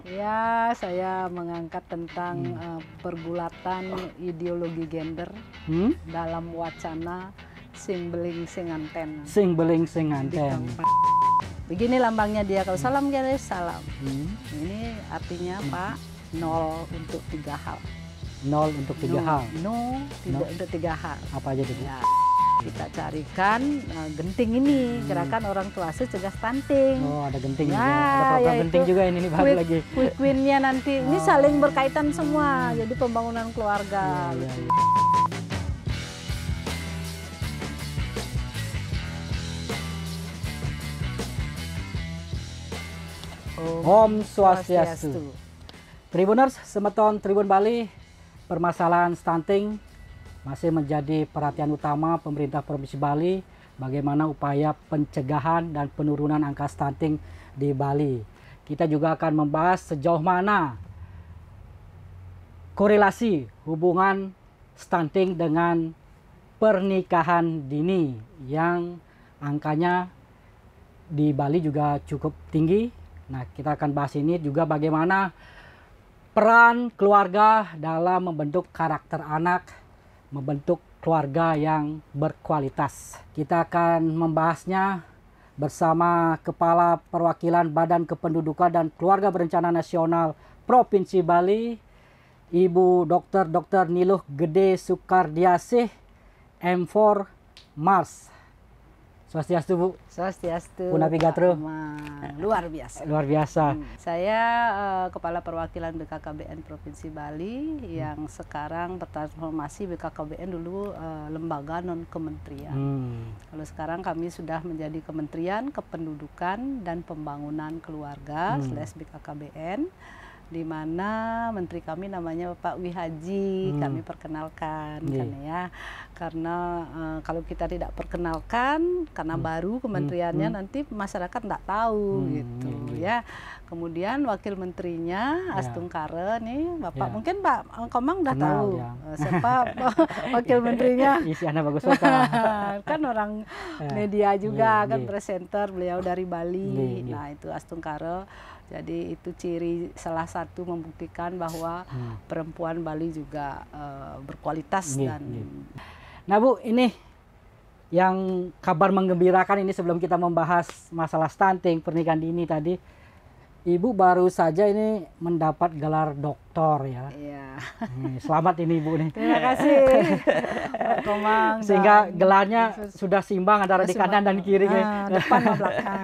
Ya, saya mengangkat tentang pergulatan ideologi gender dalam wacana sing beling sing anten. Sing beling sing Di anten. tempat. Begini lambangnya dia, kalau salam guys, salam. Ini artinya Pak, 0 untuk 3 hal. 0 untuk 3 hal. No, tidak untuk 3 hal. Apa aja itu? Ya, kita carikan genting ini, gerakan orang tua cegah stunting. Oh, ada genting Ya, juga. Ada program yaitu genting juga ini baru lagi. Quick win-nya nanti. Ini saling berkaitan semua. Jadi pembangunan keluarga. Ya, gitu. ya. Om Swastiastu. Tribuners, Semeton Tribun Bali, permasalahan stunting masih menjadi perhatian utama pemerintah Provinsi Bali. Bagaimana upaya pencegahan dan penurunan angka stunting di Bali. Kita juga akan membahas sejauh mana korelasi hubungan stunting dengan pernikahan dini yang angkanya di Bali juga cukup tinggi. Nah, kita akan bahas ini juga bagaimana peran keluarga dalam membentuk karakter anak, membentuk keluarga yang berkualitas. Kita akan membahasnya bersama Kepala Perwakilan Badan Kependudukan dan Keluarga Berencana Nasional Provinsi Bali, Ibu Dr. Niluh Gede Sukardiasih, M4 Mars. Swastiastu, Bu. Swastiastu. Punapigatru. Luar biasa. Luar biasa. Saya Kepala Perwakilan BKKBN Provinsi Bali yang sekarang bertransformasi. BKKBN dulu lembaga non kementerian. Kalau sekarang kami sudah menjadi Kementerian Kependudukan dan Pembangunan Keluarga /BKKBN, di mana menteri kami namanya Pak Wihaji. Kami perkenalkan karena kalau kita tidak perkenalkan karena baru kementeriannya nanti masyarakat tidak tahu gitu ya. Kemudian wakil menterinya Astungkare nih Bapak, mungkin Pak Komang udah tahu siapa wakil menterinya. Isiannya bagus sekali. Kan orang media juga, kan presenter, beliau dari Bali. Nah, itu Astungkare. Jadi itu ciri salah satu membuktikan bahwa perempuan Bali juga berkualitas dan. Nah, Bu, ini yang kabar menggembirakan ini sebelum kita membahas masalah stunting pernikahan dini tadi, Ibu baru saja ini mendapat gelar doktor ya. Iya. Selamat ini Ibu nih. Terima kasih Pak Komang. Sehingga gelarnya sudah seimbang antara di kanan dan kiri. Depan dan belakang.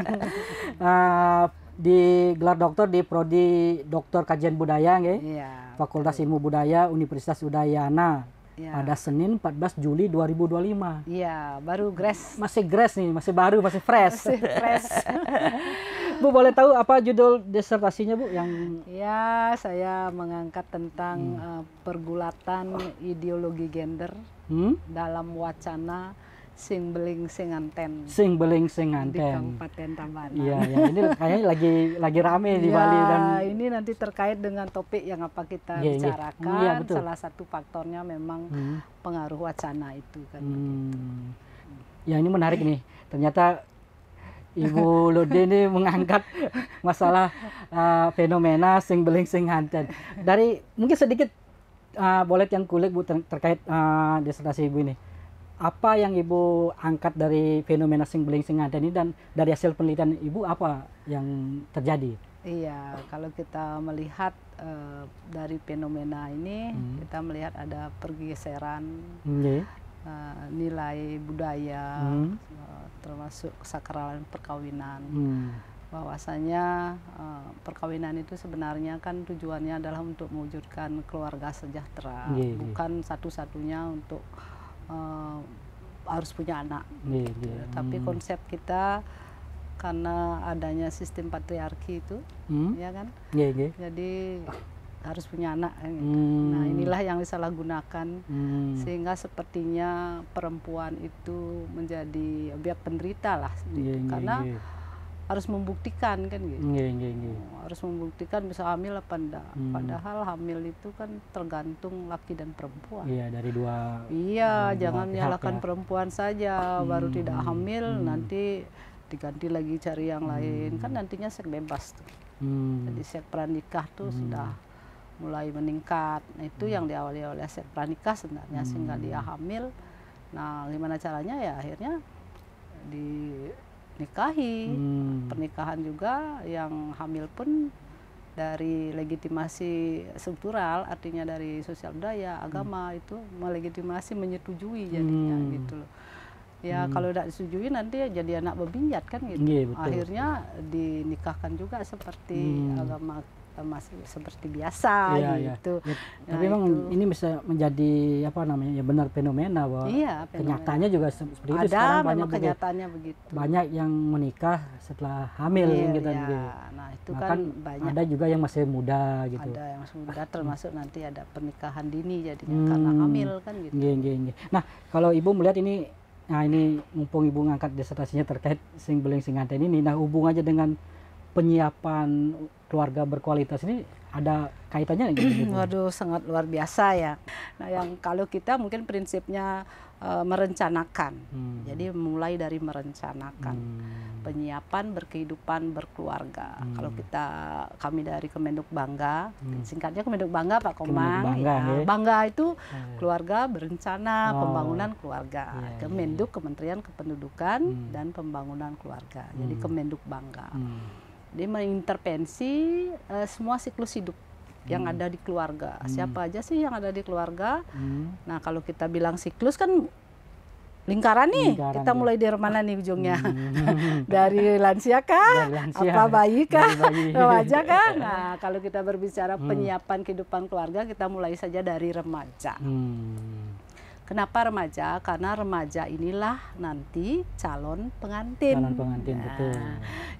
Di gelar doktor di Prodi Doktor Kajian Budaya Iya, Fakultas Ilmu Budaya Universitas Udayana pada Senin 14 Juli 2025. Iya, baru grace. Masih grace nih, masih baru, masih fresh. Masih fresh. Bu, boleh tahu apa judul disertasinya, Bu? Ya, saya mengangkat tentang pergulatan ideologi gender dalam wacana sing beling sing anten. Sing beling sing Di anten. Kabupaten Tabanan. Iya, ini kayaknya lagi rame di Bali dan ini nanti terkait dengan topik yang apa kita bicarakan. Iya, betul. Salah satu faktornya memang pengaruh wacana itu kan. Ya, ini menarik nih. Ternyata Ibu Lode ini mengangkat masalah fenomena sing beling sing anten. Dari mungkin sedikit boleh yang kulik Bu terkait disertasi Ibu ini. Apa yang Ibu angkat dari fenomena sing beling sing anten ini, dan dari hasil penelitian Ibu apa yang terjadi? Iya, kalau kita melihat dari fenomena ini, kita melihat ada pergeseran nilai budaya, termasuk kesakralan perkawinan. Bahwasanya perkawinan itu sebenarnya kan tujuannya adalah untuk mewujudkan keluarga sejahtera, bukan satu-satunya untuk harus punya anak. Tapi konsep kita karena adanya sistem patriarki itu, ya kan? Jadi harus punya anak. Nah, inilah yang disalahgunakan sehingga sepertinya perempuan itu menjadi objek penderita lah, karena harus membuktikan kan gitu. Harus membuktikan bisa hamil apa enggak. Padahal hamil itu kan tergantung laki dan perempuan. Iya, dari dua. Iya, jangan menyalahkan perempuan saja baru tidak hamil, nanti diganti lagi cari yang lain. Kan nantinya seks bebas tuh. Jadi seks pranikah tuh sudah mulai meningkat. Nah, itu yang diawali oleh seks pranikah sebenarnya, sehingga dia hamil. Nah, gimana caranya ya akhirnya dinikahi. Pernikahan juga yang hamil pun dari legitimasi struktural, artinya dari sosial budaya, agama itu melegitimasi, menyetujui jadinya gitu loh. Ya kalau tidak disetujui nanti jadi anak bebinjat kan gitu. Betul. Akhirnya dinikahkan juga seperti agama seperti biasa gitu. Ya, tapi memang ini bisa menjadi apa namanya ya benar fenomena bahwa kenyataannya juga seperti itu. Sekarang banyak kenyataannya begitu. Banyak yang menikah setelah hamil gitu. Nah itu kan banyak. Ada juga yang masih muda gitu. Ada yang masih muda, termasuk nanti ada pernikahan dini jadinya karena hamil kan gitu. Nah kalau Ibu melihat ini, nah ini mumpung Ibu ngangkat disertasinya terkait sing beling sing nganten ini, nah hubung aja dengan penyiapan keluarga berkualitas ini ada kaitannya gitu? Waduh, sangat luar biasa ya. Nah, yang kalau kita mungkin prinsipnya merencanakan. Jadi mulai dari merencanakan penyiapan berkehidupan berkeluarga. Kalau kami dari Kemenduk Bangga, singkatnya Kemenduk Bangga Pak Komang. Bangga itu keluarga berencana, pembangunan keluarga. Kemenduk Kementerian Kependudukan dan Pembangunan Keluarga. Jadi Kemenduk Bangga. Dia mengintervensi semua siklus hidup yang ada di keluarga. Siapa aja sih yang ada di keluarga? Nah, kalau kita bilang siklus kan lingkaran nih. Kita mulai dari mana nih ujungnya? Dari lansia kah? Apa bayi kah? Remaja kah? Nah, kalau kita berbicara penyiapan kehidupan keluarga, kita mulai saja dari remaja. Kenapa remaja? Karena remaja inilah nanti calon pengantin. Betul.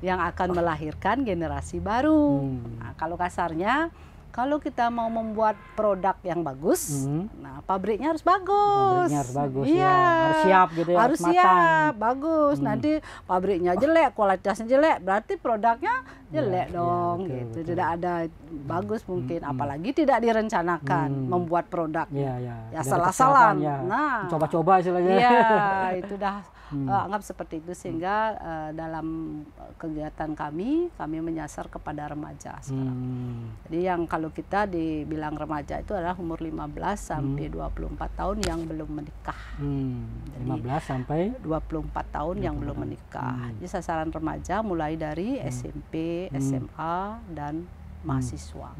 Yang akan melahirkan generasi baru. Nah, kalau kasarnya, kalau kita mau membuat produk yang bagus, nah pabriknya harus bagus. Harus siap gitu ya. Harus siap, bagus. Nanti pabriknya jelek, kualitasnya jelek, berarti produknya jelek dong. Betul. Tidak ada bagus mungkin, apalagi tidak direncanakan membuat produk. Ya salah-salah. Nah, coba-coba istilahnya. Iya, itu dah anggap seperti itu, sehingga dalam kegiatan kami menyasar kepada remaja sekarang. Jadi yang kalau kita dibilang remaja itu adalah umur 15 sampai 24 tahun yang belum menikah. 15 sampai 24 tahun yang belum menikah. Jadi sasaran remaja mulai dari SMP, SMA dan mahasiswa.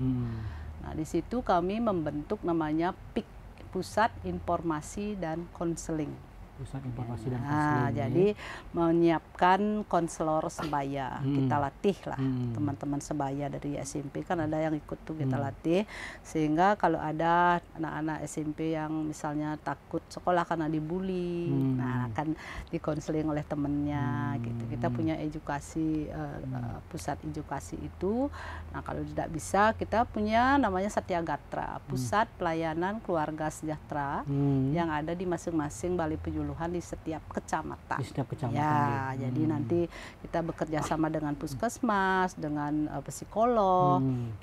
Nah, di situ kami membentuk namanya PIK, Pusat Informasi dan Konseling. Pusat Informasi dan Konseling. Jadi menyiapkan konselor sebaya. Kita latih lah teman-teman sebaya dari SMP, kan ada yang ikut tuh kita latih, sehingga kalau ada anak-anak SMP yang misalnya takut sekolah karena dibully, nah akan dikonseling oleh temennya gitu. Kita punya edukasi, pusat edukasi itu. Nah, kalau tidak bisa, kita punya namanya Satya Gatra, Pusat Pelayanan Keluarga Sejahtera, yang ada di masing-masing balai penyuluhan di setiap kecamatan. Ya, jadi nanti kita bekerja sama dengan puskesmas, dengan psikolog.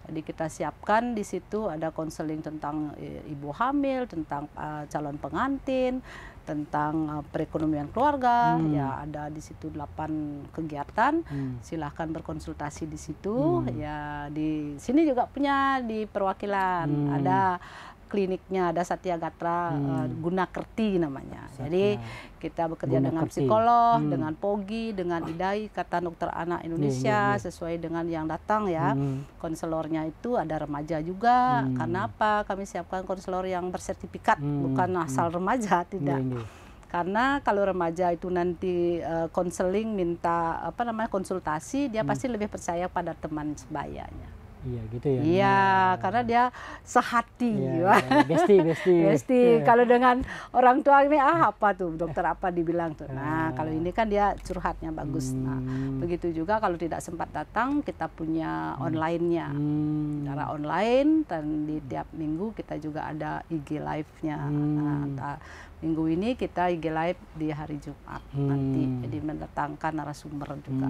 Jadi kita siapkan di situ ada konseling tentang ibu hamil, tentang calon pengantin, tentang perekonomian keluarga. Ya, ada di situ 8 kegiatan. Silahkan berkonsultasi di situ. Ya, di sini juga punya di perwakilan ada kliniknya, ada Satya Gatra Gunakerti namanya. Jadi kita bekerja dengan psikolog, dengan POGI, dengan IDAI, Ikatan Dokter Anak Indonesia, sesuai dengan yang datang ya. Konselornya itu ada remaja juga. Karena apa? Kami siapkan konselor yang bersertifikat, bukan asal remaja, tidak. Karena kalau remaja itu nanti konseling minta konsultasi, dia pasti lebih percaya pada teman sebayanya. Iya gitu ya. Iya, karena dia sehati. Besti. Kalau dengan orang tua ini apa tuh dokter apa dibilang tuh. Nah, kalau ini kan dia curhatnya bagus. Nah, begitu juga kalau tidak sempat datang, kita punya online-nya. Secara online, dan di tiap minggu kita juga ada IG live-nya. Nah, minggu ini kita IG live di hari Jumat nanti. Jadi mendatangkan narasumber juga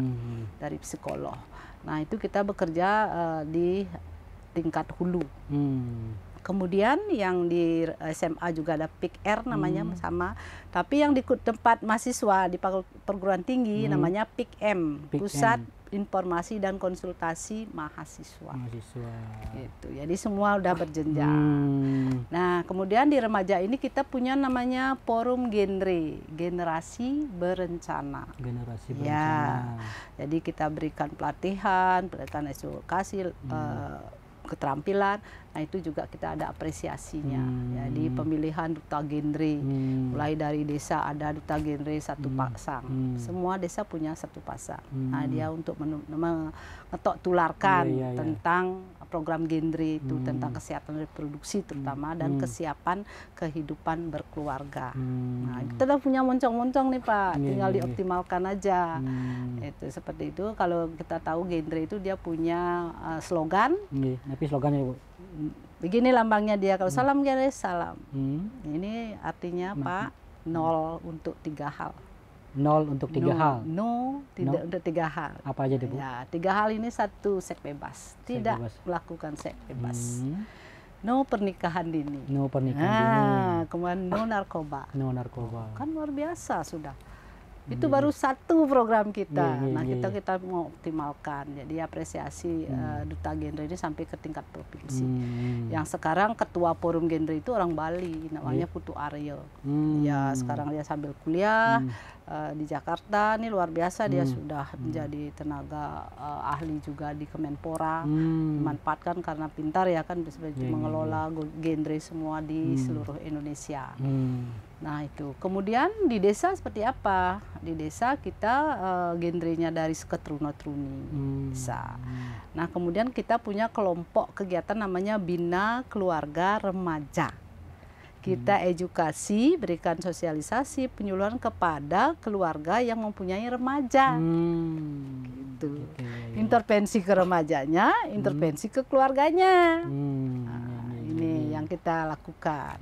dari psikolog. Nah, itu kita bekerja di tingkat hulu. Kemudian yang di SMA juga ada PIK-R namanya sama. Tapi yang di tempat mahasiswa di perguruan tinggi namanya PIK-M, Pusat informasi dan konsultasi mahasiswa. Mahasiswa. Gitu. Jadi semua udah berjenjang. Nah, kemudian di remaja ini kita punya namanya Forum Generasi Berencana. Generasi Ya. Berencana. Jadi kita berikan pelatihan, berikan edukasi, keterampilan. Nah, itu juga kita ada apresiasinya. Jadi pemilihan duta genre, mulai dari desa ada duta genre satu pasang. Semua desa punya satu pasang. Nah, dia untuk mengetok tularkan tentang program genre itu, tentang kesehatan reproduksi terutama dan kesiapan kehidupan berkeluarga. Nah, kita udah punya moncong-moncong nih Pak, tinggal dioptimalkan aja. Itu seperti itu. Kalau kita tahu genre itu dia punya slogan. Tapi slogannya Bu. Begini lambangnya dia, kalau salam genre salam. Ini artinya Pak, 0 untuk 3 hal. 0 untuk 3 hal. No, tidak untuk 3 hal. Apa aja deh Bu? Ya, 3 hal ini. 1, seks bebas. Tidak melakukan seks bebas. No pernikahan dini. No pernikahan dini. Kemudian no narkoba. No narkoba. Kan luar biasa sudah. Itu baru 1 program kita. Nah, kita mau optimalkan. Jadi apresiasi duta genre ini sampai ke tingkat provinsi. Yang sekarang ketua forum genre itu orang Bali, namanya Putu Aryo. Ya, sekarang dia sambil kuliah di Jakarta. Ini luar biasa, dia sudah menjadi tenaga ahli juga di Kemenpora. Dimanfaatkan karena pintar ya kan, bisa mengelola genre semua di seluruh Indonesia. Nah, itu. Kemudian di desa seperti apa? Di desa kita genrenya dari keturuna-turuni bisa. Nah, kemudian kita punya kelompok kegiatan namanya Bina Keluarga Remaja. Kita edukasi, berikan sosialisasi, penyuluhan kepada keluarga yang mempunyai remaja. Gitu. Intervensi ke remajanya, intervensi ke keluarganya. Ini yang kita lakukan.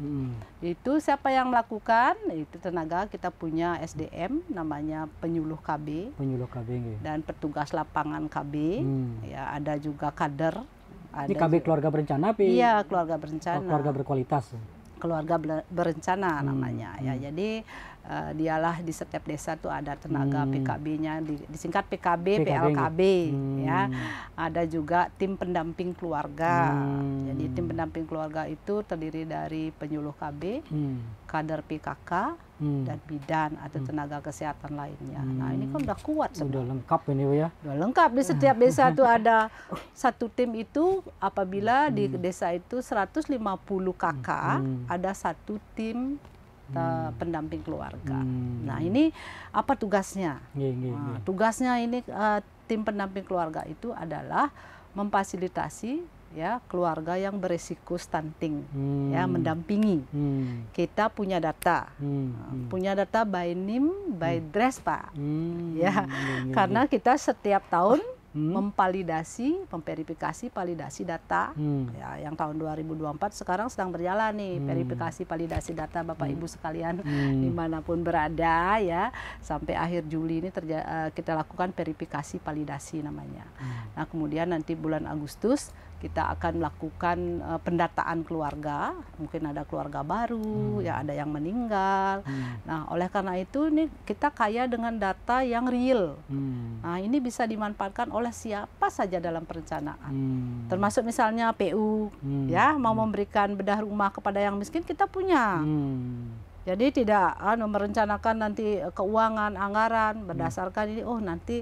Itu siapa yang melakukan? Itu tenaga, kita punya SDM namanya penyuluh KB. Penyuluh KB. Dan petugas lapangan KB. Ya, ada juga kader. Ini KB keluarga berencana apa? Iya, keluarga berencana. Keluarga berkualitas. Keluarga berencana namanya. Ya, jadi dialah di setiap desa tuh ada tenaga PKB-nya, disingkat PKB, PLKB ya. Ada juga tim pendamping keluarga. Jadi tim pendamping keluarga itu terdiri dari penyuluh KB, kader PKK, dan bidan atau tenaga kesehatan lainnya. Nah, ini kan udah kuat semua. Udah lengkap ini Bu ya. Udah lengkap, di setiap desa tuh ada satu tim itu. Apabila di desa itu 150 KK, ada satu tim pendamping keluarga. Nah, ini apa tugasnya? Nah, tugasnya ini tim pendamping keluarga itu adalah memfasilitasi ya keluarga yang beresiko stunting, ya mendampingi. Kita punya data, punya data by NIM, by dress Pak, ya karena kita setiap tahun memverifikasi validasi data. Ya, yang tahun 2024 sekarang sedang berjalan nih verifikasi validasi data Bapak Ibu sekalian dimanapun berada ya, sampai akhir Juli ini kita lakukan verifikasi validasi namanya. Nah, kemudian nanti bulan Agustus kita akan melakukan pendataan keluarga, mungkin ada keluarga baru, ya ada yang meninggal. Nah, oleh karena itu nih kita kaya dengan data yang real. Nah, ini bisa dimanfaatkan oleh siapa saja dalam perencanaan. Termasuk misalnya PU, ya mau memberikan bedah rumah kepada yang miskin, kita punya. Jadi tidak merencanakan nanti keuangan, anggaran berdasarkan ini, oh nanti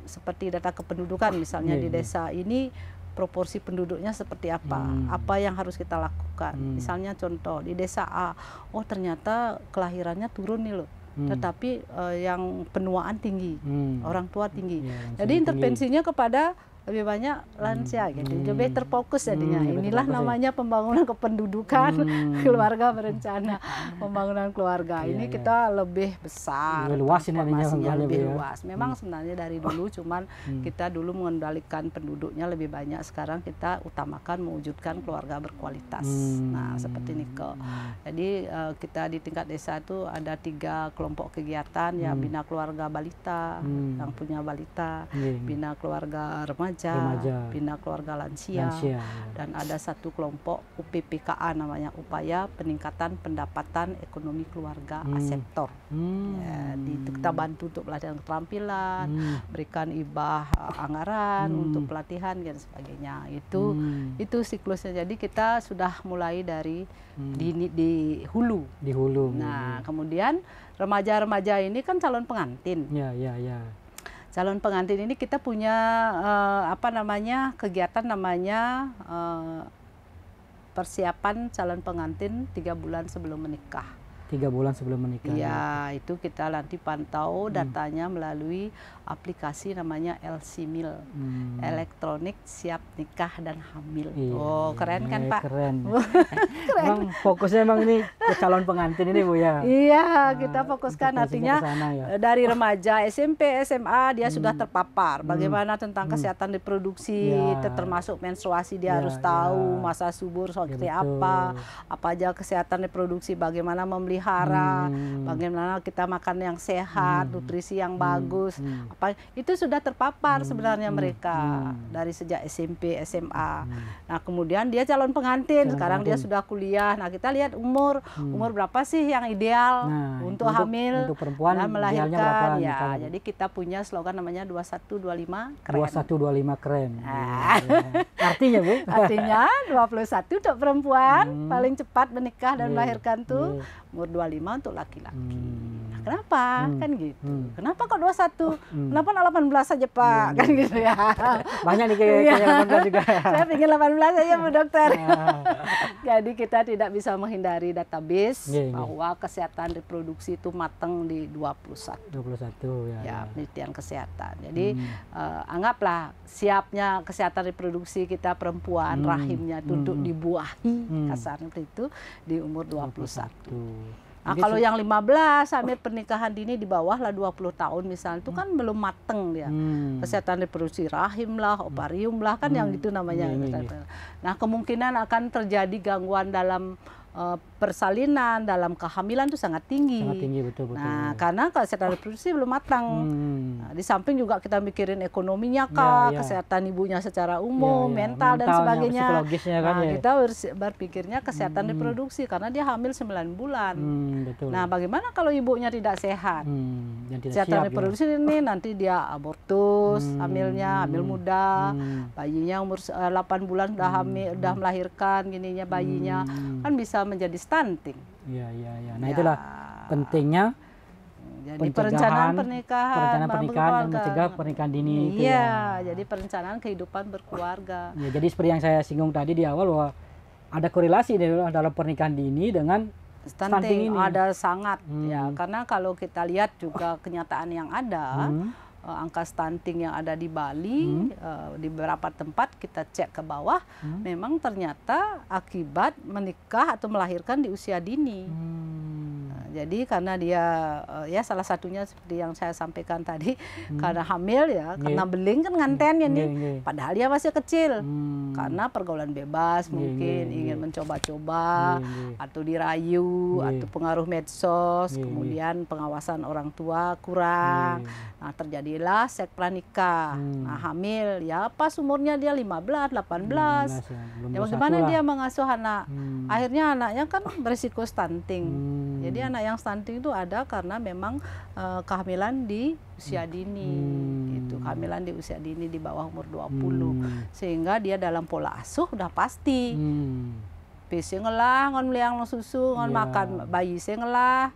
seperti data kependudukan misalnya di desa ini proporsi penduduknya seperti apa yang harus kita lakukan. Misalnya contoh di desa A, oh ternyata kelahirannya turun nih loh, tetapi yang penuaan tinggi, orang tua tinggi. Jadi intervensinya kepada lebih banyak lansia gitu, lebih terfokus jadinya. Inilah namanya pembangunan kependudukan keluarga berencana, pembangunan keluarga. Ini kita lebih besar, lebih luas ini lebih luas. Memang sebenarnya dari dulu cuman kita dulu mengendalikan penduduknya lebih banyak, sekarang kita utamakan mewujudkan keluarga berkualitas. Nah, seperti Niko. Jadi kita di tingkat desa itu ada 3 kelompok kegiatan ya, bina keluarga balita yang punya balita, bina keluarga remaja remaja, bina keluarga lansia, dan ada satu kelompok UPPKA namanya, upaya peningkatan pendapatan ekonomi keluarga aseptor. Ya, itu kita bantu untuk pelatihan keterampilan, berikan hibah anggaran untuk pelatihan dan sebagainya. Itu siklusnya. Jadi kita sudah mulai dari di hulu. Nah, kemudian remaja-remaja ini kan calon pengantin. Calon pengantin ini kita punya kegiatan namanya persiapan calon pengantin 3 bulan sebelum menikah. 3 bulan sebelum menikah. Ya, itu kita nanti pantau datanya melalui aplikasi namanya LCMIL, elektronik siap nikah dan hamil. Keren kan Pak? Keren. Emang fokusnya emang ini ke calon pengantin ini Bu ya? Iya, kita fokuskan artinya dari remaja, SMP, SMA dia sudah terpapar. Bagaimana tentang kesehatan reproduksi, termasuk menstruasi dia harus tahu, masa subur seperti apa aja kesehatan reproduksi, bagaimana memelihara, bagaimana kita makan yang sehat, nutrisi yang bagus. Itu sudah terpapar sebenarnya mereka dari sejak SMP, SMA. Nah, kemudian dia calon pengantin, sekarang dia sudah kuliah. Nah, kita lihat umur berapa sih yang ideal untuk hamil untuk perempuan dan melahirkan. Ya, jadi kita punya slogan namanya 2125 keren. 2125 keren. Artinya Bu? Artinya 21 untuk perempuan paling cepat menikah dan melahirkan tuh umur 25 untuk laki-laki. Nah, kenapa? Kan gitu. Kenapa kok 21? Kenapa 18 saja Pak? Kan gitu ya. Banyak nih kayak 18 juga. Saya pengen 18 saja Bu Dokter. Jadi kita tidak bisa menghindari database bahwa kesehatan reproduksi itu matang di 21 ya. Penelitian kesehatan. Jadi anggaplah siapnya kesehatan reproduksi kita perempuan, rahimnya itu untuk dibuahi, kasarnya itu di umur 21. Nah, kalau yang 15 sampai pernikahan dini di bawah lah 20 tahun misalnya, itu kan belum mateng dia. Kesehatan reproduksi rahim lah, ovarium lah, kan yang gitu namanya. Nah, kemungkinan akan terjadi gangguan dalam persalinan, dalam kehamilan itu sangat tinggi. Betul. Nah, karena kesehatan reproduksi belum matang. Nah, di samping juga kita mikirin ekonominya Kak, kesehatan ibunya secara umum, mental dan sebagainya. Nah, kita berpikirnya kesehatan reproduksi karena dia hamil 9 bulan. Nah, bagaimana kalau ibunya tidak sehat? Kesehatan reproduksi ini nanti dia abortus, hamilnya, hamil muda, bayinya umur 8 bulan sudah hamil, sudah melahirkan gininya bayinya, kan bisa menjadi stunting. Nah, itulah pentingnya jadi perencanaan pernikahan dan mencegah pernikahan dini. Jadi perencanaan kehidupan berkeluarga. Jadi seperti yang saya singgung tadi di awal bahwa ada korelasi dalam pernikahan dini dengan stunting ini. Ada sangat karena kalau kita lihat juga kenyataan yang ada, angka stunting yang ada di Bali, di beberapa tempat kita cek ke bawah, memang ternyata akibat menikah atau melahirkan di usia dini. Jadi karena dia salah satunya seperti yang saya sampaikan tadi, karena hamil karena beling kan nganten padahal dia masih kecil, karena pergaulan bebas mungkin ingin mencoba-coba atau dirayu atau pengaruh medsos, kemudian pengawasan orang tua kurang. Nah, terjadilah seks pranikah. Nah, hamil pas umurnya dia 15, 18. Bagaimana dia mengasuh anak? Akhirnya anaknya kan berisiko stunting. Jadi anak yang stunting itu ada karena memang kehamilan di usia dini, gitu. Kehamilan di usia dini di bawah umur 20, sehingga dia dalam pola asuh udah pasti. Bisi ngelah, ngon meliang susu, ngon makan bayi saya ngelah.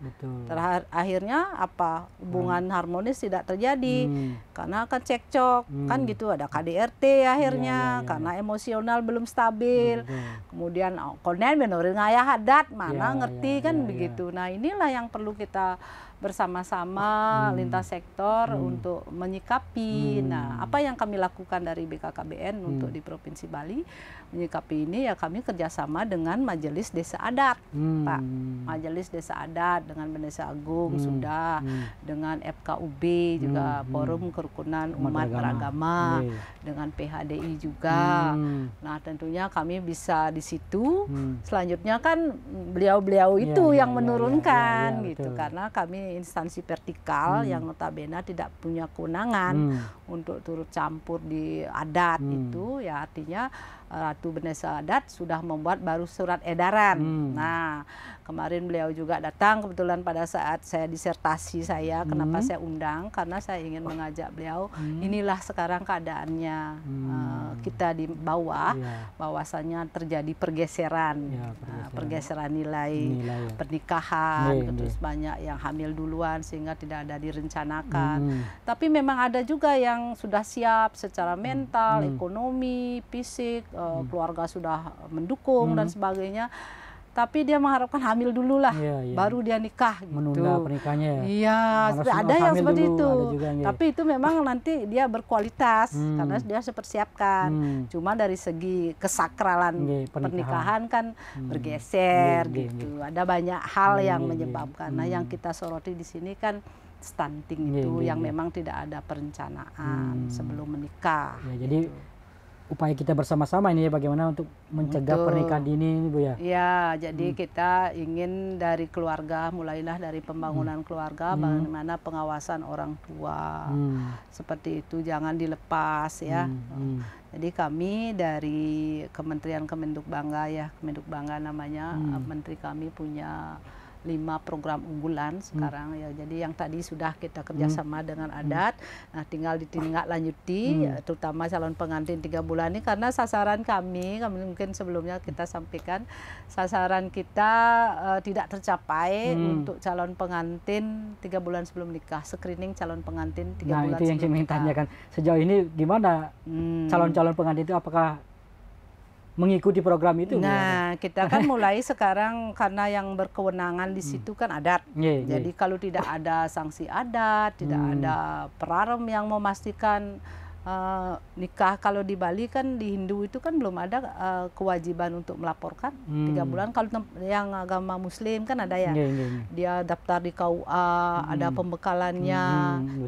Akhirnya apa? Hubungan harmonis tidak terjadi karena akan cekcok, kan gitu, ada KDRT akhirnya karena emosional belum stabil. Kemudian konen benorin ngayah hadat, mana ngerti kan begitu. Nah, inilah yang perlu kita bersama-sama lintas sektor untuk menyikapi. Nah, apa yang kami lakukan dari BKKBN untuk di Provinsi Bali menyikapi ini, kami kerjasama dengan Majelis Desa Adat, Pak. Majelis Desa Adat dengan Desa Agung sudah, dengan FKUB juga, Forum Kerukunan Umat Beragama, dengan PHDI juga. Nah, tentunya kami bisa di situ. Selanjutnya kan beliau-beliau itu yang menurunkan gitu, karena kami instansi vertikal yang notabene tidak punya kewenangan untuk turut campur di adat itu, ya artinya Ratu Bendesa Adat sudah membuat baru surat edaran. Nah, kemarin beliau juga datang kebetulan pada saat saya disertasi saya. Kenapa saya undang? Karena saya ingin mengajak beliau, inilah sekarang keadaannya kita di bawah, bahwasanya terjadi pergeseran, pergeseran nilai pernikahan, terus banyak yang hamil duluan sehingga tidak ada direncanakan. Tapi memang ada juga yang sudah siap secara mental, ekonomi, fisik, keluarga sudah mendukung dan sebagainya, tapi dia mengharapkan hamil dulu lah, baru dia nikah gitu. Menunda pernikahannya. Iya, ada yang seperti itu. Tapi itu memang nanti dia berkualitas karena dia dipersiapkan. Cuma dari segi kesakralan pernikahan kan bergeser gitu. Ada banyak hal yang menyebabkan. Nah, yang kita soroti di sini kan stunting itu yang memang tidak ada perencanaan sebelum menikah. Jadi upaya kita bersama-sama ini ya, bagaimana untuk mencegah pernikahan dini ini Bu ya? Ya, jadi kita ingin dari keluarga, mulailah dari pembangunan keluarga, bagaimana pengawasan orang tua, seperti itu jangan dilepas ya. Jadi kami dari Kementerian Kemenduk Bangga ya, Kemenduk Bangga namanya, menteri kami punya 5 program unggulan sekarang ya. Jadi yang tadi sudah kita kerjasama dengan adat, nah tinggal ditindaklanjuti, terutama calon pengantin 3 bulan ini, karena sasaran kami mungkin sebelumnya kita sampaikan, sasaran kita tidak tercapai untuk calon pengantin 3 bulan sebelum nikah, screening calon pengantin 3 bulan sebelum nikah. Nah, itu yang saya ingin tanyakan, sejauh ini gimana calon-calon pengantin itu, apakah mengikuti program itu? Nah, kita kan mulai sekarang karena yang berkewenangan di situ kan adat. Jadi kalau tidak ada sanksi adat, tidak ada perarem yang memastikan nikah. Kalau di Bali kan, di Hindu itu kan belum ada kewajiban untuk melaporkan 3 bulan. Kalau yang agama Muslim kan ada ya, dia daftar di KUA, ada pembekalannya.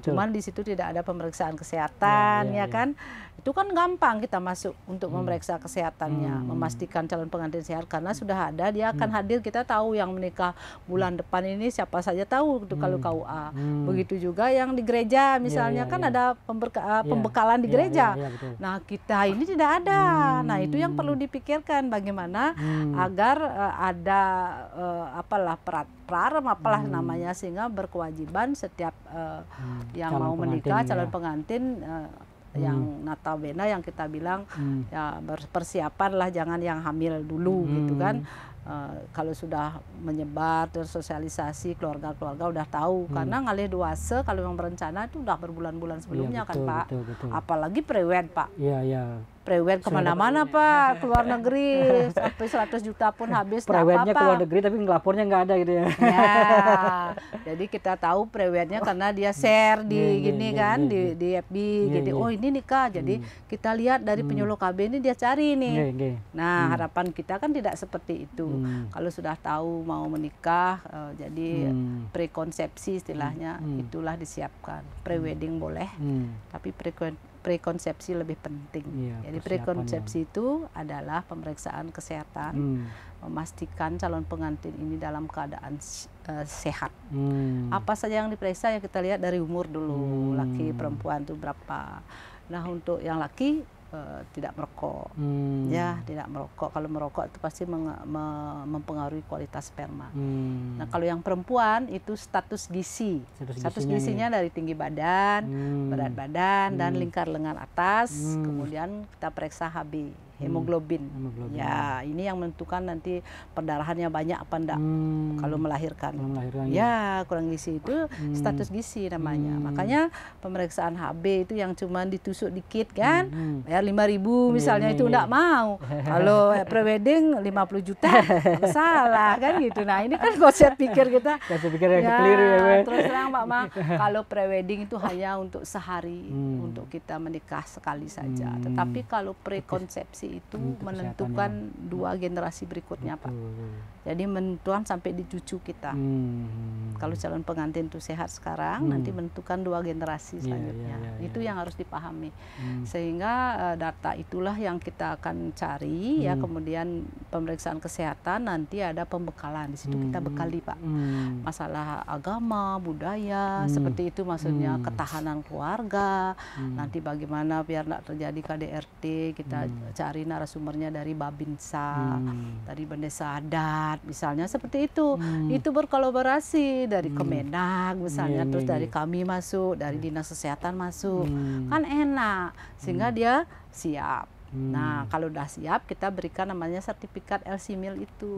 Cuman di situ tidak ada pemeriksaan kesehatan, ya kan? Itu kan gampang kita masuk untuk memeriksa kesehatannya, memastikan calon pengantin sehat, karena sudah ada, dia akan hadir, kita tahu yang menikah bulan depan ini siapa saja tahu itu kalau KUA. Begitu juga yang di gereja misalnya kan ada pembekalan di gereja. Nah, kita ini tidak ada. Nah, itu yang perlu dipikirkan, bagaimana agar ada prarem apalah namanya, sehingga berkewajiban setiap yang mau menikah, calon pengantin yang notabene yang kita bilang ya berpersiapan lah, jangan yang hamil dulu gitu kan. Kalau sudah menyebar tersosialisasi, keluarga-keluarga udah tahu, karena ngalih duase kalau yang berencana itu udah berbulan-bulan sebelumnya kan Pak. Apalagi prewed Pak. Prewed kemana-mana Pak, keluar negeri sampai 100 juta pun habis. Prewednya keluar negeri tapi ngelapornya nggak ada gitu ya. Ya, jadi kita tahu prewednya karena dia share di gini kan, di FB gitu. Oh ini nikah, jadi kita lihat dari penyuluh KB ini dia cari nih. Nah, harapan kita kan tidak seperti itu. Kalau sudah tahu mau menikah, jadi prekonsepsi istilahnya, itulah disiapkan. Prewedding boleh, tapi prekonsepsi lebih penting. Jadi prekonsepsi itu adalah pemeriksaan kesehatan, memastikan calon pengantin ini dalam keadaan sehat. Apa saja yang diperiksa, yang kita lihat dari umur dulu, laki perempuan itu berapa. Nah, untuk yang laki tidak merokok, ya tidak merokok. Kalau merokok itu pasti mempengaruhi kualitas sperma. Nah, kalau yang perempuan itu status gizi, status gisinya dari tinggi badan, berat badan, dan lingkar lengan atas. Kemudian kita periksa HB, hemoglobin. Ya, ini yang menentukan nanti perdarahannya banyak apa enggak kalau melahirkan. Ya, kurang gizi itu status gizi namanya. Makanya pemeriksaan HB itu yang cuma ditusuk dikit kan, bayar 5.000 misalnya, itu enggak mau. Kalau prewedding 50 juta, salah kan gitu. Nah, ini kan konsep pikir kita. Konsep pikir yang keliru ya. Terus terang Pak Ma, kalau prewedding itu hanya untuk sehari, untuk kita menikah sekali saja. Tetapi kalau prekonsepsi generasi itu Untuk menentukan 2 generasi berikutnya, Pak. Jadi menentukan sampai di cucu kita. Kalau calon pengantin itu sehat sekarang, nanti menentukan 2 generasi selanjutnya. Itu yang harus dipahami. Sehingga data itulah yang kita akan cari, ya. Kemudian pemeriksaan kesehatan, nanti ada pembekalan. Di situ kita bekali, Pak. Masalah agama, budaya, seperti itu maksudnya, ketahanan keluarga. Nanti bagaimana biar tidak terjadi KDRT, kita cari narasumbernya dari Babinsa, dari Bendesa Adat, misalnya seperti itu. Itu berkolaborasi dari Kemenak misalnya, terus dari kami masuk, dari Dinas Kesehatan masuk, kan enak, sehingga dia siap. Nah, kalau udah siap, kita berikan namanya sertifikat LC-MIL itu.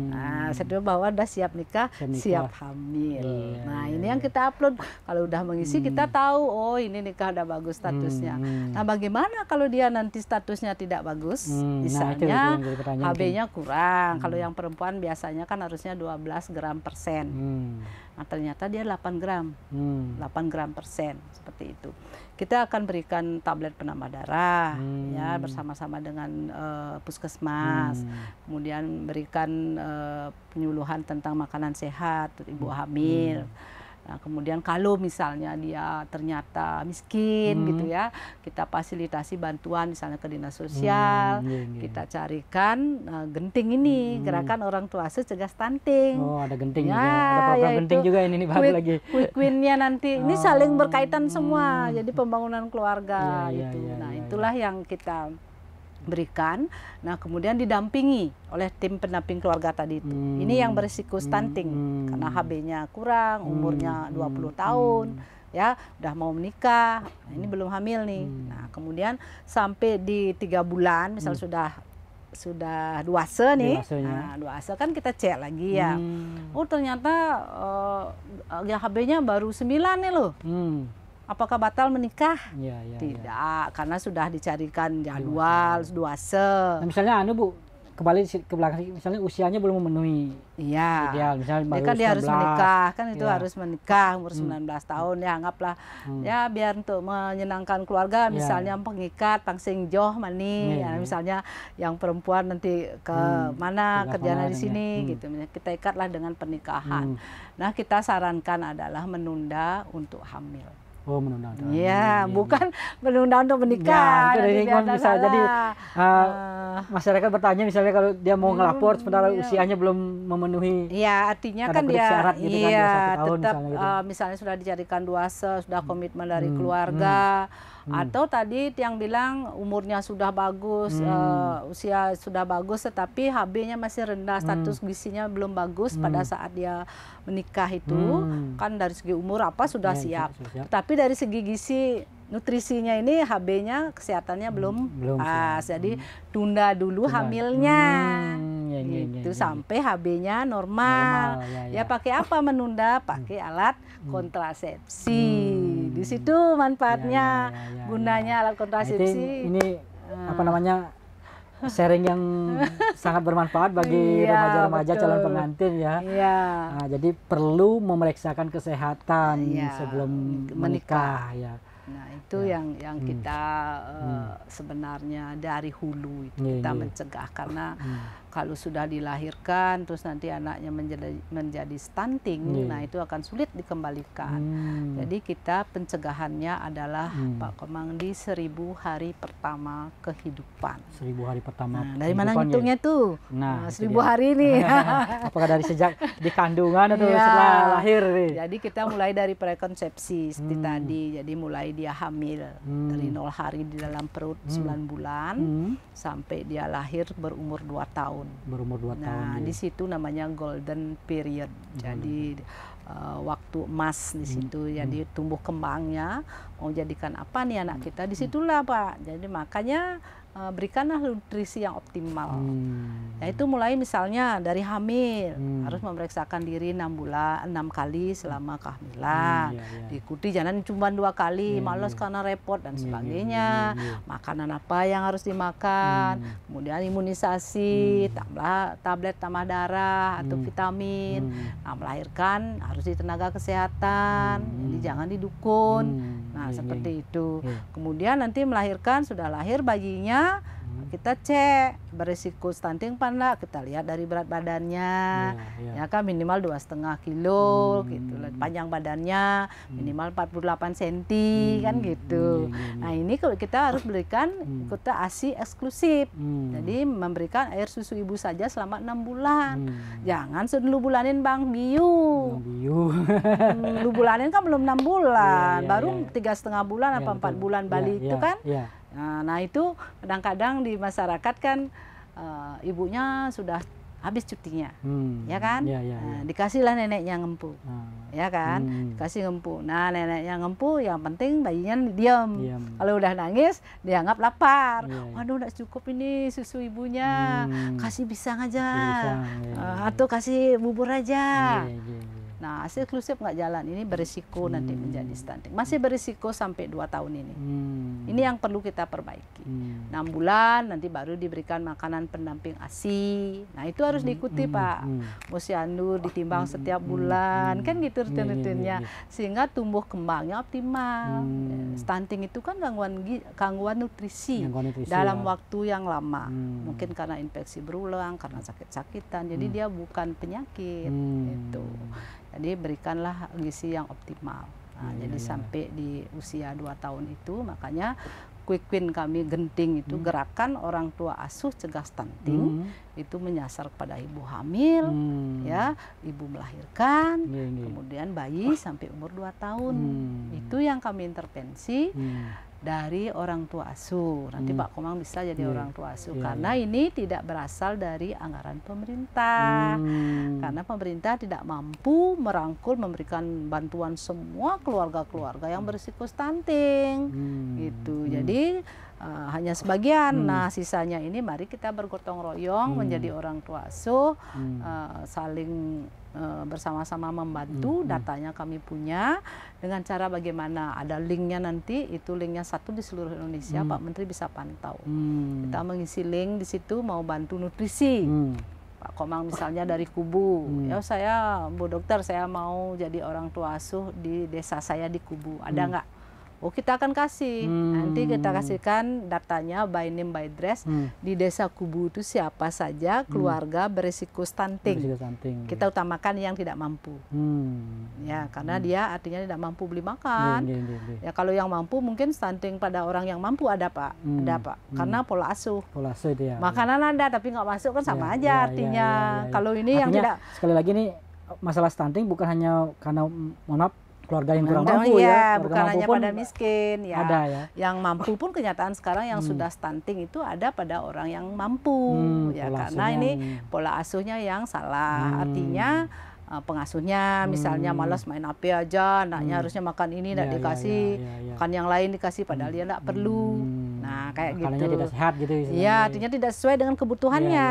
Nah, setelah bahwa udah siap nikah, siap hamil. Nah, ini yang kita upload. Kalau udah mengisi, kita tahu, oh ini nikah udah bagus statusnya. Nah, bagaimana kalau dia nanti statusnya tidak bagus? Misalnya HB-nya kurang. Kalau yang perempuan biasanya kan harusnya 12 gram persen. Nah, ternyata dia 8 gram. 8 gram persen, seperti itu. Kita akan berikan tablet penambah darah, ya, bersama-sama dengan puskesmas. Kemudian berikan penyuluhan tentang makanan sehat untuk ibu hamil. Nah, kemudian kalau misalnya dia ternyata miskin gitu ya, kita fasilitasi bantuan misalnya ke dinas sosial, kita carikan genting ini, gerakan orang tua asuh cegah stunting. Oh, ada genting juga, ada program genting juga ini baru lagi. Quick win-nya nanti, ini saling berkaitan semua, jadi pembangunan keluarga gitu. Nah, itulah yang kita berikan. Nah, kemudian didampingi oleh tim pendamping keluarga tadi itu. Ini yang berisiko stunting karena HB-nya kurang, umurnya 20 tahun, ya, udah mau menikah. Nah, ini belum hamil nih. Nah, kemudian sampai di 3 bulan, misal sudah dewasa nih. Nah, dewasa kan kita cek lagi ya. Oh, ternyata ya HB-nya baru 9 nih loh. Apakah batal menikah? Tidak, karena sudah dicarikan jadwal dewasa. Nah, misalnya Bu, kembali ke belakang, misalnya usianya belum memenuhi ideal, misalnya baru kan dia harus menikah, kan itu harus menikah umur 19 tahun, ya anggaplah ya biar untuk menyenangkan keluarga, misalnya pengikat pangsing joh mani, ya, misalnya yang perempuan nanti ke mana kerjanya di sini gitu, kita ikatlah dengan pernikahan. Nah, kita sarankan adalah menunda untuk hamil. Oh, menunda. Iya, bukan menunda untuk menikah. Bisa jadi masyarakat bertanya misalnya kalau dia mau ngelapor sementara usianya belum memenuhi. Iya, artinya kan dia syarat gitu kan, 21 tahun tetap misalnya, gitu. Misalnya sudah dijadikan dewasa, sudah komitmen dari keluarga. Atau tadi yang bilang umurnya sudah bagus, usia sudah bagus, tetapi HB-nya masih rendah, status gizinya belum bagus pada saat dia menikah itu, kan dari segi umur apa sudah siap. Tapi dari segi gizi nutrisinya ini HB-nya kesehatannya belum pas, jadi tunda dulu hamilnya, gitu sampai HB-nya normal. Ya pakai apa menunda? Pakai alat kontrasepsi. Di situ manfaatnya, gunanya alat kontrasepsi. Ini apa namanya, sharing yang sangat bermanfaat bagi remaja-remaja calon pengantin ya. Nah, jadi perlu memeriksakan kesehatan sebelum menikah ya. Nah, itu yang kita sebenarnya dari hulu itu kita mencegah, karena kalau sudah dilahirkan terus nanti anaknya menjadi stunting, nah itu akan sulit dikembalikan. Jadi kita pencegahannya adalah Pak Komang di 1000 hari pertama kehidupan. 1000 hari pertama. Nah, dari mana ngitungnya tuh? Nah, 1000 hari nih. Apakah dari sejak di kandungan atau setelah lahir nih? Jadi kita mulai dari prekonsepsi seperti tadi. Jadi mulai dia hamil dari 0 hari di dalam perut 9 bulan sampai dia lahir berumur 2 tahun. Berumur 2 tahun. Nah, di situ namanya golden period. Jadi waktu emas di situ. Jadi tumbuh kembangnya mau jadikan apa nih anak kita, disitulah Pak. Jadi makanya berikanlah nutrisi yang optimal. Yaitu mulai misalnya dari hamil harus memeriksakan diri 6 kali selama kehamilan. Diikuti jangan cuma 2 kali, malas karena repot dan sebagainya. Makanan apa yang harus dimakan, kemudian imunisasi, tablet tambah darah atau vitamin. Nah, melahirkan harus di tenaga kesehatan, jadi jangan di dukun. Nah, seperti itu. Kemudian nanti melahirkan, sudah lahir bayinya, Kita cek berisiko stunting apa enggak, kita lihat dari berat badannya, ya kan minimal 2,5 kilo gitu, panjang badannya minimal 48 cm kan gitu. Nah ini kita harus berikan kita ASI eksklusif, jadi memberikan air susu ibu saja selama 6 bulan. Jangan lu bulanin Bang Biu. Lu bulanin kan belum 6 bulan, baru 3,5 bulan apa 4 bulan Bali itu kan. Nah itu kadang-kadang di masyarakat kan ibunya sudah habis cutinya, ya kan? Dikasihlah neneknya ngempu, ya kan? Dikasih ngempu. Nah neneknya ngempu, yang penting bayinya diam. Kalau udah nangis, dianggap lapar. Waduh, udah cukup ini susu ibunya, kasih pisang aja, atau kasih bubur aja. Nah, ASI eksklusif nggak jalan, ini berisiko nanti menjadi stunting. Masih berisiko sampai 2 tahun ini. Ini yang perlu kita perbaiki. 6 bulan nanti baru diberikan makanan pendamping ASI. Nah, itu harus diikuti Pak. Posyandu ditimbang setiap bulan, kan gitu rutin-rutinnya. Sehingga tumbuh kembangnya optimal. Stunting itu kan gangguan nutrisi dalam waktu yang lama. Mungkin karena infeksi berulang, karena sakit-sakitan. Jadi dia bukan penyakit. Itu. Jadi berikanlah gizi yang optimal. Nah, jadi sampai di usia 2 tahun itu, makanya quick win kami genting itu gerakan orang tua asuh cegah stunting itu menyasar pada ibu hamil, ya, ibu melahirkan, kemudian bayi sampai umur 2 tahun. Itu yang kami intervensi dari orang tua asuh. Nanti Pak Komang bisa jadi orang tua asuh karena ini tidak berasal dari anggaran pemerintah. Karena pemerintah tidak mampu merangkul memberikan bantuan semua keluarga-keluarga yang berisiko stunting. Gitu. Jadi hanya sebagian. Nah, sisanya ini mari kita bergotong royong menjadi orang tua asuh, saling bersama-sama membantu. Datanya kami punya dengan cara bagaimana, ada linknya nanti, itu linknya satu di seluruh Indonesia, Pak Menteri bisa pantau. Kita mengisi link di situ, mau bantu nutrisi. Pak Komang misalnya dari Kubu, ya saya Bu Dokter, saya mau jadi orang tua asuh di desa saya di Kubu, ada nggak? Oh, kita akan kasih. Nanti kita kasihkan datanya by name by address di desa Kubu itu siapa saja keluarga berisiko stunting. Kita utamakan yang tidak mampu. Ya, karena dia artinya tidak mampu beli makan. Ya, kalau yang mampu mungkin stunting pada orang yang mampu ada Pak, ada Pak. Karena pola asuh. Pola asuh itu ya. Makanan ada tapi nggak masuk kan sama aja artinya. Kalau ini artinya, yang tidak. Sekali lagi nih, masalah stunting bukan hanya karena mohon maaf keluarga yang kurang mampu ya, bukan hanya pada miskin ya. Ada ya. Yang mampu pun kenyataan sekarang yang sudah stunting itu ada pada orang yang mampu ya, karena ini pola asuhnya yang salah. Artinya pengasuhnya misalnya malas main HP aja, anaknya harusnya makan ini tidak dikasih, makan yang lain dikasih padahal dia tidak perlu. Nah, kayak gitu. Tidak sehat gitu. Iya, artinya tidak sesuai dengan kebutuhannya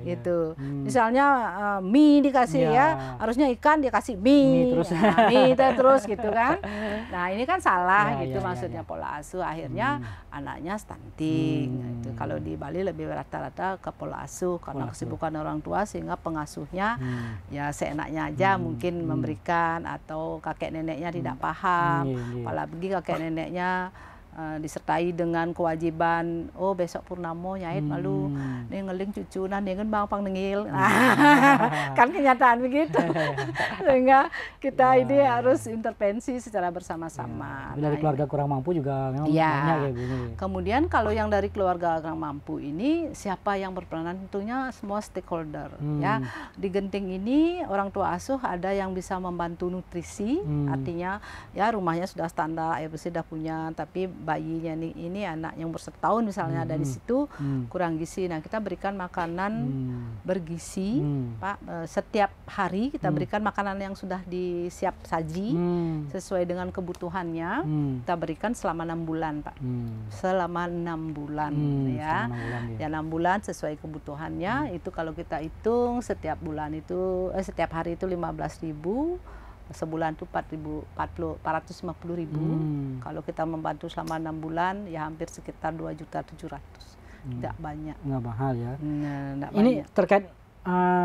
gitu. Misalnya mie dikasih ya, harusnya ikan dikasih mie terus, mie terus gitu kan. Nah, ini kan salah gitu maksudnya pola asuh, akhirnya anaknya stunting. Itu kalau di Bali lebih rata-rata ke pola asuh karena kesibukan orang tua, sehingga pengasuhnya ya seenaknya aja mungkin memberikan, atau kakek neneknya tidak paham, apalagi kakek neneknya disertai dengan kewajiban, oh besok purnamo nyait malu nih ngeling cucu nah nih kan bang pang nengil, kan kenyataan begitu. Sehingga kita ini harus intervensi secara bersama-sama. Dari keluarga kurang mampu juga memang banyak kayak gini. Kemudian kalau yang dari keluarga kurang mampu ini siapa yang berperanan, tentunya semua stakeholder ya. Di Genting ini orang tua asuh ada yang bisa membantu nutrisi, artinya ya rumahnya sudah standar, air bersih sudah punya, tapi bayinya ini anak yang umur 1 tahun misalnya ada di situ kurang gizi. Nah, kita berikan makanan bergizi, Pak. Setiap hari kita berikan makanan yang sudah disiap saji sesuai dengan kebutuhannya. Kita berikan selama 6 bulan, Pak. Selama 6 bulan ya. Ya 6 bulan sesuai kebutuhannya. Itu kalau kita hitung setiap bulan itu setiap hari itu 15.000. Sebulan itu 450.000. Kalau kita membantu selama 6 bulan ya hampir sekitar 2.700.000. Tidak banyak. Nggak mahal ya. Nah, ini banyak. Terkait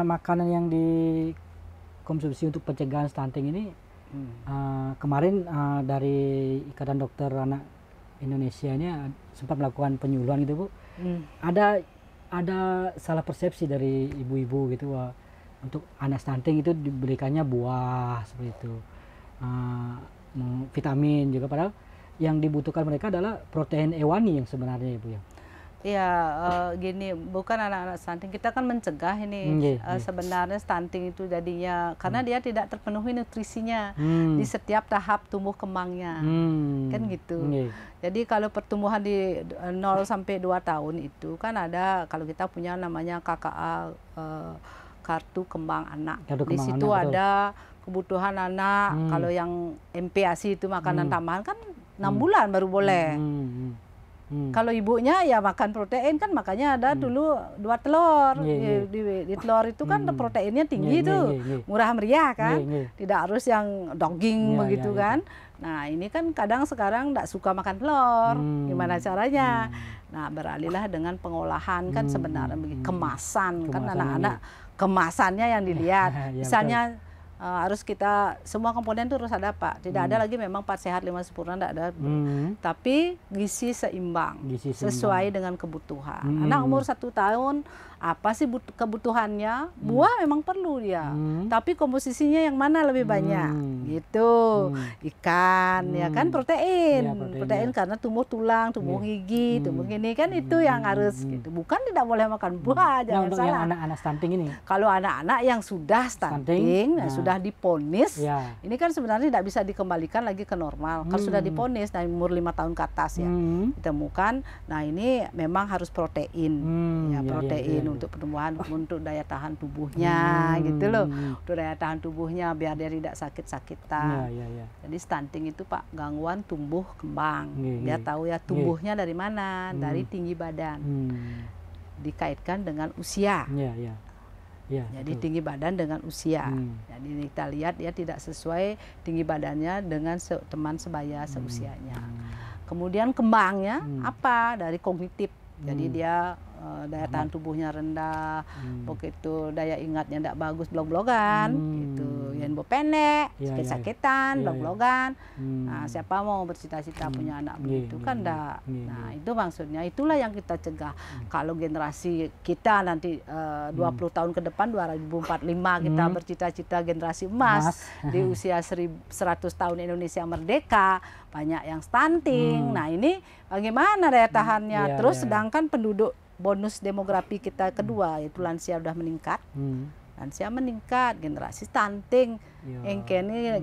makanan yang dikonsumsi untuk pencegahan stunting ini, kemarin dari Ikatan Dokter Anak Indonesia ini sempat melakukan penyuluhan gitu Bu. ada salah persepsi dari ibu-ibu gitu, wah, untuk anak stunting itu diberikannya buah seperti itu, vitamin juga, padahal yang dibutuhkan mereka adalah protein hewani yang sebenarnya, Ibu ya. Ya, gini, bukan anak-anak stunting, kita kan mencegah ini. Sebenarnya stunting itu jadinya karena dia tidak terpenuhi nutrisinya di setiap tahap tumbuh kembangnya, kan gitu. Jadi kalau pertumbuhan di 0 sampai 2 tahun itu kan ada, kalau kita punya namanya KKA, kartu kembang anak. Di situ ada kebutuhan anak. Kalau yang MPASI itu makanan tambahan kan 6 bulan baru boleh. Kalau ibunya ya makan protein kan, makanya ada dulu 2 telur. Di telur itu kan proteinnya tinggi tuh, murah meriah kan. Tidak harus yang daging begitu kan. Nah ini kan kadang sekarang tidak suka makan telur, gimana caranya? Nah beralihlah dengan pengolahan kan sebenarnya kemasan kan, anak-anak kemasannya yang dilihat. Misalnya harus kita semua komponen itu harus ada Pak. Tidak ada lagi memang 4 sehat 5 sempurna, tidak ada. Tapi gizi seimbang, sesuai dengan kebutuhan. Anak umur 1 tahun apa sih kebutuhannya? Buah memang perlu dia. Tapi komposisinya yang mana lebih banyak? Gitu. Ikan ya kan, protein. Protein karena tumbuh tulang, tumbuh gigi, tumbuh gini kan, itu yang harus gitu. Bukan tidak boleh makan buah, jangan untuk salah. Yang anak-anak stunting ini. Kalau anak-anak yang sudah stunting, sudah diponis, ini kan sebenarnya tidak bisa dikembalikan lagi ke normal. Kalau sudah diponis dari umur 5 tahun ke atas ya, ditemukan. Nah ini memang harus protein, ya protein untuk pertumbuhan, untuk daya tahan tubuhnya, gitu loh. Untuk daya tahan tubuhnya biar dia tidak sakit-sakitan. Jadi stunting itu Pak gangguan tumbuh kembang. Dia tahu ya tumbuhnya dari mana, dari tinggi badan. Dikaitkan dengan usia. Jadi betul. Tinggi badan dengan usia. Jadi kita lihat dia tidak sesuai tinggi badannya dengan teman sebaya seusianya. Kemudian kembangnya apa? Dari kognitif. Jadi dia daya tahan tubuhnya rendah, begitu daya ingatnya tidak bagus, blog-blogan, gitu. Yang pendek, sakit-sakitan, blog-blogan. Nah, siapa mau bercita-cita punya anak begitu kan enggak. Nah, itu maksudnya, itulah yang kita cegah. Kalau generasi kita nanti 20 tahun ke depan 2045 kita bercita-cita generasi emas di usia 100 tahun Indonesia merdeka, banyak yang stunting. Nah, ini bagaimana daya tahannya? Terus sedangkan penduduk bonus demografi kita kedua yaitu lansia sudah meningkat, lansia meningkat, generasi stunting, kini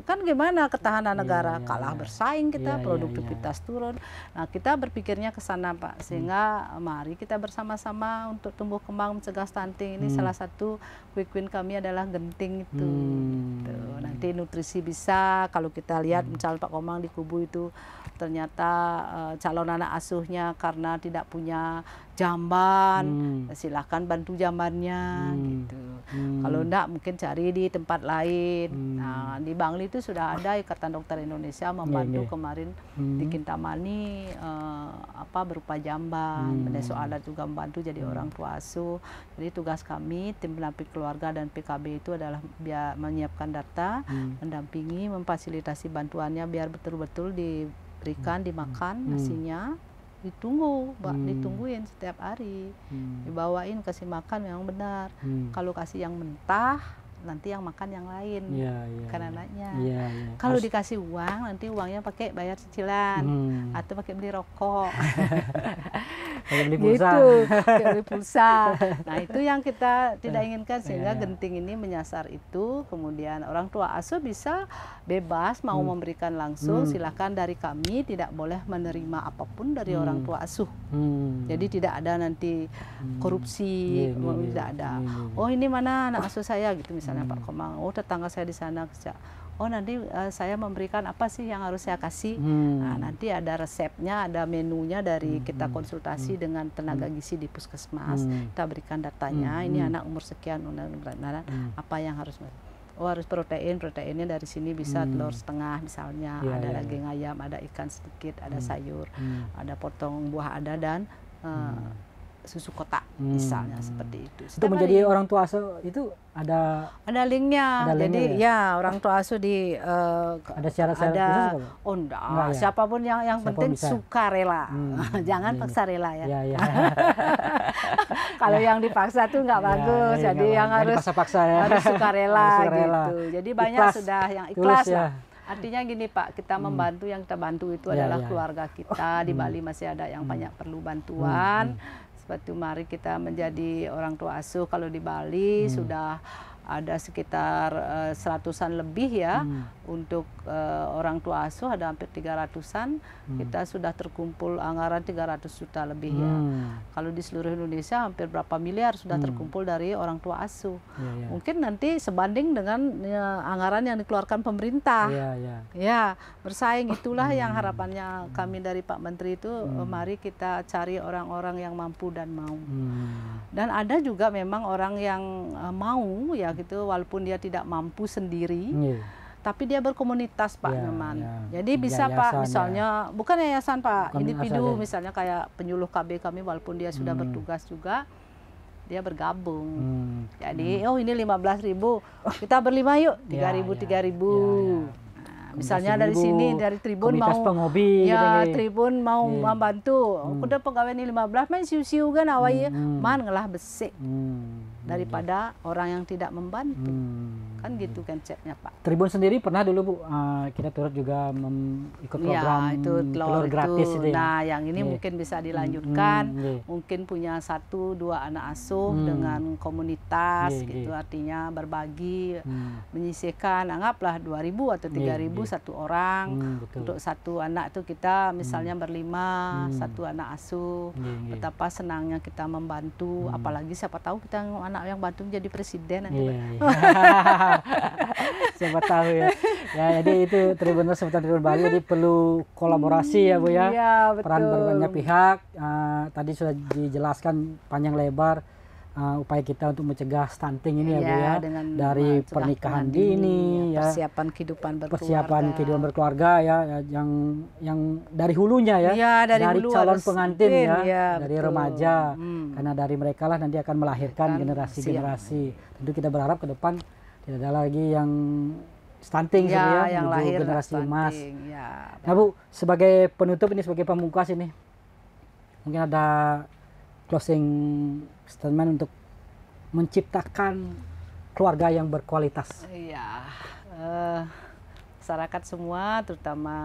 kan gimana ketahanan negara, kalah bersaing kita, produktivitas turun. Nah kita berpikirnya ke sana Pak, sehingga mari kita bersama-sama untuk tumbuh kembang mencegah stunting. Ini salah satu quick win kami adalah genting itu. Nanti nutrisi bisa, kalau kita lihat misalnya Pak Komang di Kubu itu ternyata calon anak asuhnya karena tidak punya jamban, silahkan bantu jambannya gitu. Kalau enggak mungkin cari di tempat lain. Nah di Bangli itu sudah ada Ikatan Dokter Indonesia membantu kemarin di Kintamani berupa jamban. Besok adat juga membantu jadi orang tua asuh. Jadi tugas kami tim pendamping keluarga dan PKB itu adalah biar menyiapkan data, mendampingi, memfasilitasi bantuannya biar betul-betul diberikan, dimakan nasinya. Ditungguin setiap hari, dibawain kasih makan yang benar. Kalau kasih yang mentah, nanti yang makan yang lain, kan anaknya. Kalau dikasih uang, nanti uangnya pakai bayar cicilan atau pakai beli rokok. Beli pulsa. Gitu, beli pulsa. Nah itu yang kita tidak inginkan, sehingga genting ini menyasar itu. Kemudian orang tua asuh bisa bebas mau memberikan langsung, silakan. Dari kami tidak boleh menerima apapun dari orang tua asuh. Jadi tidak ada nanti korupsi, tidak ada. Oh ini mana anak asuh saya gitu misalnya Pak Komang. Oh tetangga saya di sana kerja. Oh nanti saya memberikan apa sih yang harus saya kasih. Nah, nanti ada resepnya, ada menunya dari kita konsultasi dengan tenaga gizi di puskesmas. Kita berikan datanya, ini anak umur sekian, apa yang harus. Oh harus proteinnya dari sini bisa telur setengah misalnya, ada daging ayam, ada ikan sedikit, ada sayur, ada potong buah ada, dan susu kotak misalnya seperti itu. Untuk menjadi orang tua asuh itu ada linknya. Jadi ya orang tua asuh ada syarat-syarat khusus? Oh enggak, ya? Siapapun yang penting suka rela. Jangan paksa rela ya. Ya. Kalau yang dipaksa tuh nggak bagus. Jadi yang harus suka rela gitu. Jadi banyak sudah yang ikhlas lah. Artinya gini Pak, kita membantu, yang kita bantu itu adalah keluarga kita. Di Bali masih ada yang banyak perlu bantuan. Seperti mari kita menjadi orang tua asuh. Kalau di Bali sudah ada sekitar 100-an lebih ya untuk orang tua asuh, ada hampir 300-an. Kita sudah terkumpul anggaran 300 juta lebih ya. Kalau di seluruh Indonesia hampir berapa miliar sudah terkumpul dari orang tua asuh. Mungkin nanti sebanding dengan anggaran yang dikeluarkan pemerintah. Ya, bersaing, itulah yang harapannya kami dari Pak Menteri itu, mari kita cari orang-orang yang mampu dan mau. Dan ada juga memang orang yang mau ya gitu, walaupun dia tidak mampu sendiri, tapi dia berkomunitas Pak Nyoman. Jadi bisa yayasan, Pak, misalnya bukan yayasan Pak, individu misalnya kayak penyuluh KB kami, walaupun dia sudah bertugas juga, dia bergabung. Jadi oh ini 15.000, kita berlima yuk, 3.000. Misalnya dari sini, dari Tribun mau penghobi, Tribun mau membantu. Udah pegawai ini 15, main siu-siu kan awalnya, man ngelah besik daripada orang yang tidak membantu. Kan gitu konsepnya Pak. Tribun sendiri pernah dulu Bu, kita turut juga ikut program telur gratis itu. Nah yang ini mungkin bisa dilanjutkan, mungkin punya 1-2 anak asuh dengan komunitas gitu, artinya berbagi, menyisihkan, anggaplah 2.000 atau 3.000 satu orang. Untuk satu anak itu kita misalnya berlima, 1 anak asuh. Betapa senangnya kita membantu, apalagi siapa tahu kita anak yang bantu menjadi presiden nanti. Siapa tahu ya. Jadi itu Tribuners Sebutan Tribun Bali, jadi perlu kolaborasi ya Bu ya. Peran berbanyak pihak. Tadi sudah dijelaskan panjang lebar upaya kita untuk mencegah stunting ini ya Bu ya, dari pernikahan dini ya, persiapan kehidupan berkeluarga ya, yang dari hulunya ya, dari calon pengantin ya, dari remaja, karena dari mereka lah nanti akan melahirkan generasi-generasi. Tentu kita berharap ke depan tidak ada lagi yang stunting yang lahir generasi emas. Nah Bu, sebagai penutup ini, sebagai pemungkas ini, mungkin ada closing statement untuk menciptakan keluarga yang berkualitas. Iya, masyarakat semua, terutama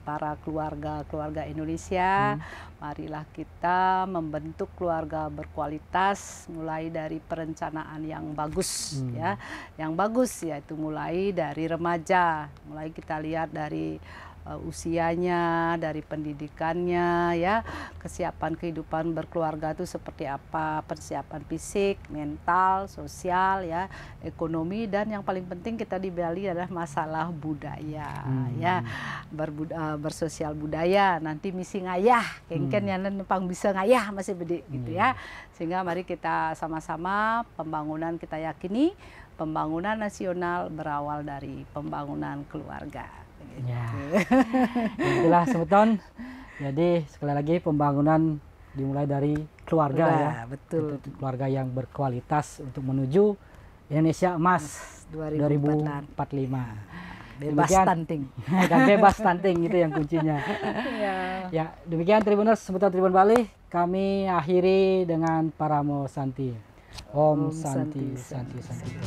para keluarga Indonesia, marilah kita membentuk keluarga berkualitas, mulai dari perencanaan yang bagus ya, yaitu mulai dari remaja, mulai kita lihat dari usianya, dari pendidikannya ya, kesiapan kehidupan berkeluarga itu seperti apa, persiapan fisik, mental, sosial ya, ekonomi, dan yang paling penting kita di Bali adalah masalah budaya ya, bersosial budaya, nanti misi ngayah, kengken yang nempang bisa ngayah masih bedi gitu ya. Sehingga mari kita sama-sama, pembangunan kita yakini, pembangunan nasional berawal dari pembangunan keluarga. Ya, itulah Sebuton. Jadi sekali lagi pembangunan dimulai dari keluarga ya, betul. Keluarga yang berkualitas untuk menuju Indonesia Emas 2045. Bebas stunting. Dan bebas stunting itu yang kuncinya. Ya, demikian Tribuners Sebutan Tribun Bali. Kami akhiri dengan Paramo Santi. Om Santi Santi Santi.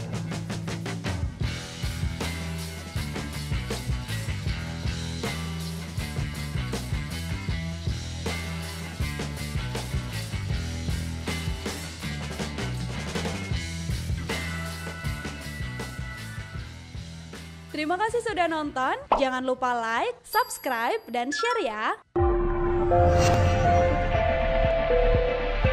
Terima kasih sudah nonton. Jangan lupa like, subscribe, dan share ya.